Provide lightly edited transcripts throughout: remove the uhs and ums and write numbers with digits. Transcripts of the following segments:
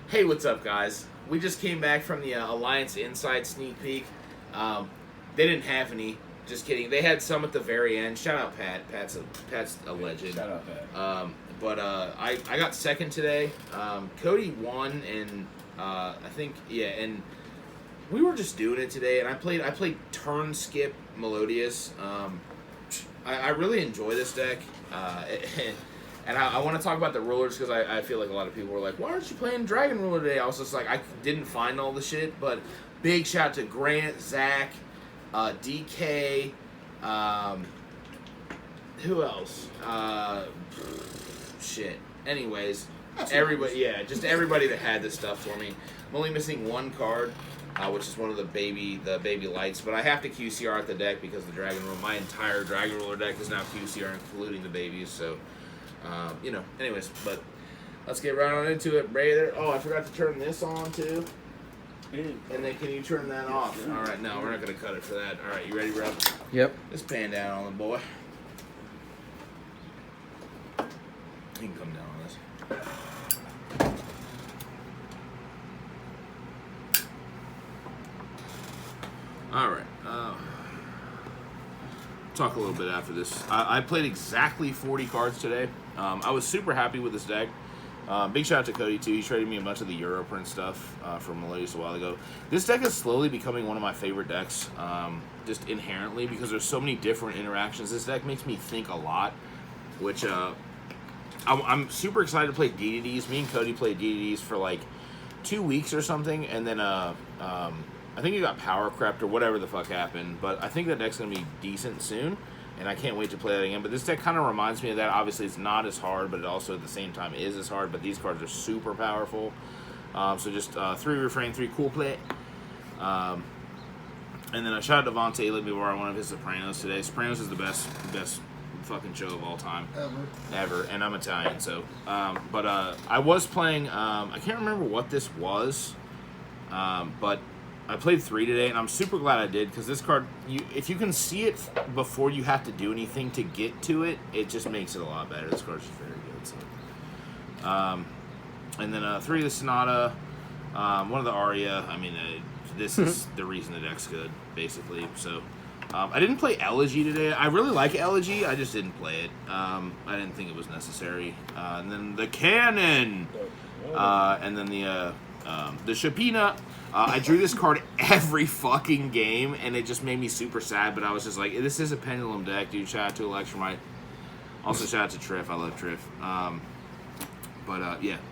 Hey, what's up, guys? We just came back from the Alliance Inside sneak peek. They didn't have any. Just kidding. They had some at the very end. Shout out Pat. Pat's a legend. Shout out Pat. I got second today. Cody won, and I think and we were just doing it today. And I played turn skip Melodious. I really enjoy this deck. And I want to talk about the rulers because I feel like a lot of people were like, why aren't you playing Dragon Ruler today? I was just like, I didn't find all the shit. But big shout out to Grant, Zach, DK, who else? Shit. Anyways, everybody, just everybody that had this stuff for me. I'm only missing one card, which is one of the baby lights. But I have to QCR at the deck because the Dragon Ruler, my entire Dragon Ruler deck is now QCR, including the babies. So. Anyways, but let's get right on into it. Brother. Oh, I forgot to turn this on too. And then can you turn that off? All right, no, we're not going to cut it for that. All right, you ready, Rob? Yep. Let's pan down on the boy. He can come down on this. All right. Talk a little bit after this. I played exactly 40 cards today. I was super happy with this deck. Big shout out to Cody too. He traded me a bunch of the Europrint stuff from Melodious a while ago. This deck is slowly becoming one of my favorite decks, just inherently because there's so many different interactions. This deck makes me think a lot, which I'm super excited to play DDDs. Me and Cody played DDDs for like 2 weeks or something, and then I think it got power crept or whatever the fuck happened, but I think that deck's going to be decent soon, and I can't wait to play that again. But this deck kind of reminds me of that. Obviously, it's not as hard, but it also at the same time is as hard, but these cards are super powerful. So just 3 Refrain, 3 Cool Play. And then I shout out to Devontae. Let me borrow one of his Sopranos today. Sopranos is the best fucking show of all time. Ever. And I'm Italian, so. I was playing, I can't remember what this was, but I played 3 today, and I'm super glad I did, because this card, if you can see it before you have to do anything to get to it, it just makes it a lot better. This card's just very good. So. And then 3 of the Sonata, 1 of the Aria. I mean, this is the reason the deck's good, basically. So I didn't play Elegy today. I really like Elegy. I just didn't play it. I didn't think it was necessary. And then the Cannon. And then the Shapina. I drew this card every fucking game, and it just made me super sad, but I was just like, this is a Pendulum deck, dude. Shout out to Electromite. Also, shout out to Triff. I love Triff.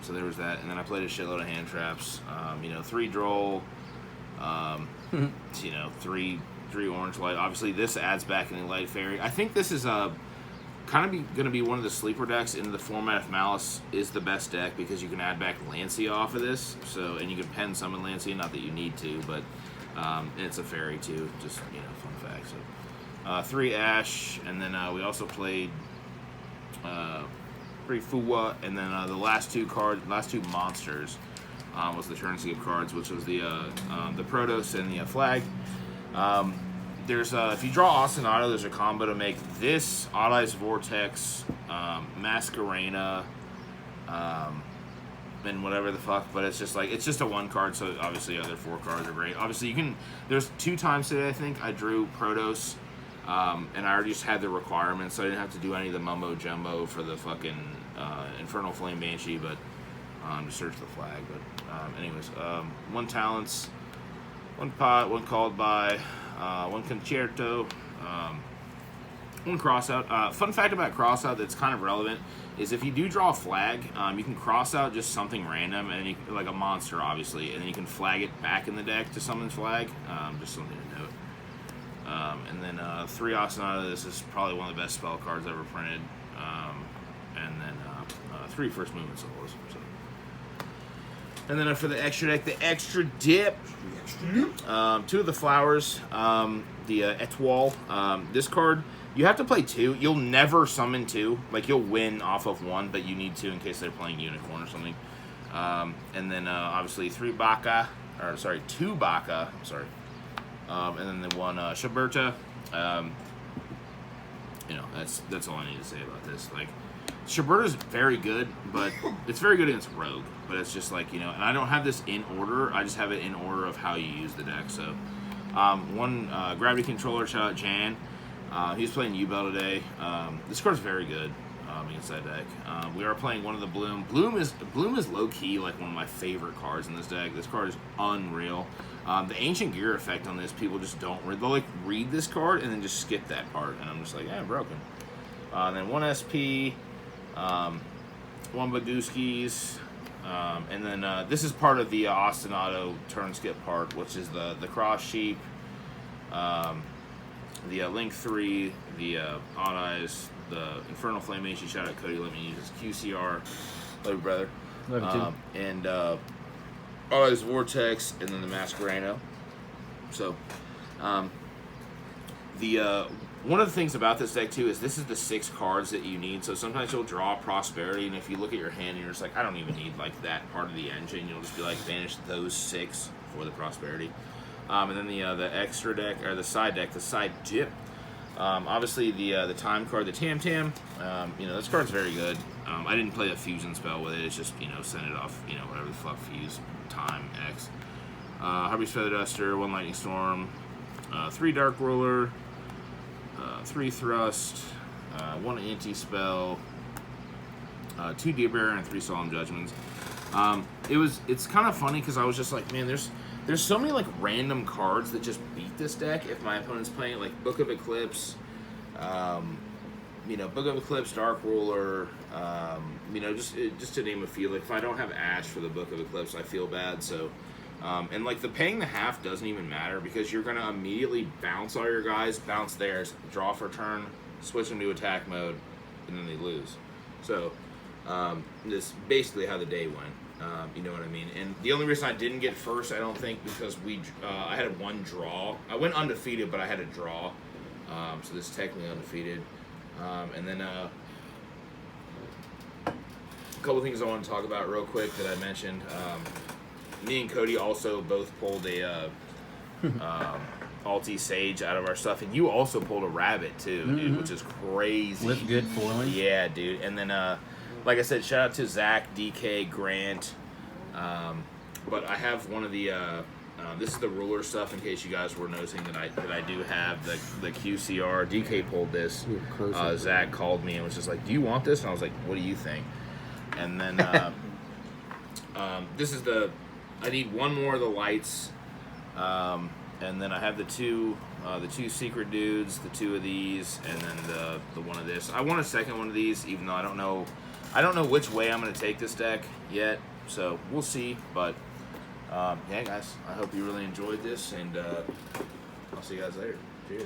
So there was that. And then I played a shitload of hand traps. 3 Droll. 3 Orange Light. Obviously, this adds back any Light Fairy. I think this is going to be one of the sleeper decks in the format if Malice is the best deck, because you can add back Lancia off of this, and you can pen summon Lancia, not that you need to, but it's a fairy too, just fun fact. So 3 Ash, and then we also played 3 Fuwa, and then the last two monsters was the turn skip cards, which was the Protoss and the Flag. There's if you draw Ostinato, there's a combo to make this Odd-Eyes Vortex, Masquerena, and whatever the fuck. But it's just a 1 card, so obviously the other 4 cards are great. Obviously there's 2 times today I think I drew Protoss, and I already just had the requirements, so I didn't have to do any of the mumbo jumbo for the fucking Infernal Flame Banshee, but to search the flag. But anyways, 1 Talents, 1 Pot, 1 Called By. 1 Concerto, 1 Crossout. Fun fact about Crossout that's kind of relevant is if you do draw a flag, you can cross out just something random, and like a monster, obviously, and then you can flag it back in the deck to summon flag. Just something to note. And then 3 Ostinato. This is probably one of the best spell cards ever printed. And then 3 First Movement Solos. So. And then for the extra deck, the extra dip. 2 of the Flowers, the Etoile. This card, you have to play 2. You'll never summon 2. Like, you'll win off of 1, but you need 2 in case they're playing Unicorn or something. And then, obviously, 2 Baka. And then the 1 Shaberta. That's all I need to say about this. Like, Shiberta's very good, but it's very good against Rogue. But it's just like, and I don't have this in order. I just have it in order of how you use the deck. So, one Gravity Controller, shout out Jan. He's playing U-Bell today. This card's very good against that deck. We are playing one of the Bloom. Bloom is low-key like one of my favorite cards in this deck. This card is unreal. The Ancient Gear effect on this, people just don't read. They'll like read this card and then just skip that part. And I'm just like, broken. Then one SP, one Baguskis, and then this is part of the Ostinato turn skip part, which is the Cross Sheep, the Link 3, the Odd Eyes, the Infernal Flamation. Shout out Cody, let me use his QCR. Love you, brother. Love you too. And Odd Eyes Vortex, and then the Masquerano. So, one of the things about this deck too is this is the 6 cards that you need. So sometimes you'll draw Prosperity, and if you look at your hand and you're just like, I don't even need like that part of the engine, you'll just be like, banish those 6 for the Prosperity. And then the extra deck, or the side deck, the side dip. Obviously the time card, the Tam Tam. This card's very good. I didn't play a fusion spell with it. It's just send it off. Whatever the fuck, fuse time X. Harvey's Feather Duster, 1 Lightning Storm, 3 Dark Roller, 3 Thrust, 1 Anti-Spell, 2 Deer Bearer, and 3 Solemn Judgments. It's kind of funny because I was just like, man, there's so many like random cards that just beat this deck if my opponent's playing like Book of Eclipse, Book of Eclipse, Dark Ruler, just to name a few. Like if I don't have Ash for the Book of Eclipse, I feel bad. So, and like the paying the half doesn't even matter because you're gonna immediately bounce all your guys, bounce theirs, draw for turn, switch them to attack mode, and then they lose. So, this is basically how the day went. You know what I mean? And the only reason I didn't get first, I don't think, because I had 1 draw. I went undefeated, but I had a draw. So this is technically undefeated. And then a couple things I want to talk about real quick that I mentioned. Me and Cody also both pulled a Alti Sage out of our stuff, and you also pulled a Rabbit too, dude, which is crazy. Live good foiling. Yeah, dude. And then like I said, shout out to Zach, DK, Grant. But I have one of the this is the ruler stuff in case you guys were noticing that I do have the QCR. DK pulled this. Zach called me and was just like, "Do you want this?" And I was like, "What do you think?" And then this is I need 1 more of the lights. And then I have the two secret dudes, the 2 of these, and then the 1 of this. I want a second one of these, even though I don't know which way I'm going to take this deck yet, so we'll see. But yeah, guys, I hope you really enjoyed this, and I'll see you guys later. Cheers.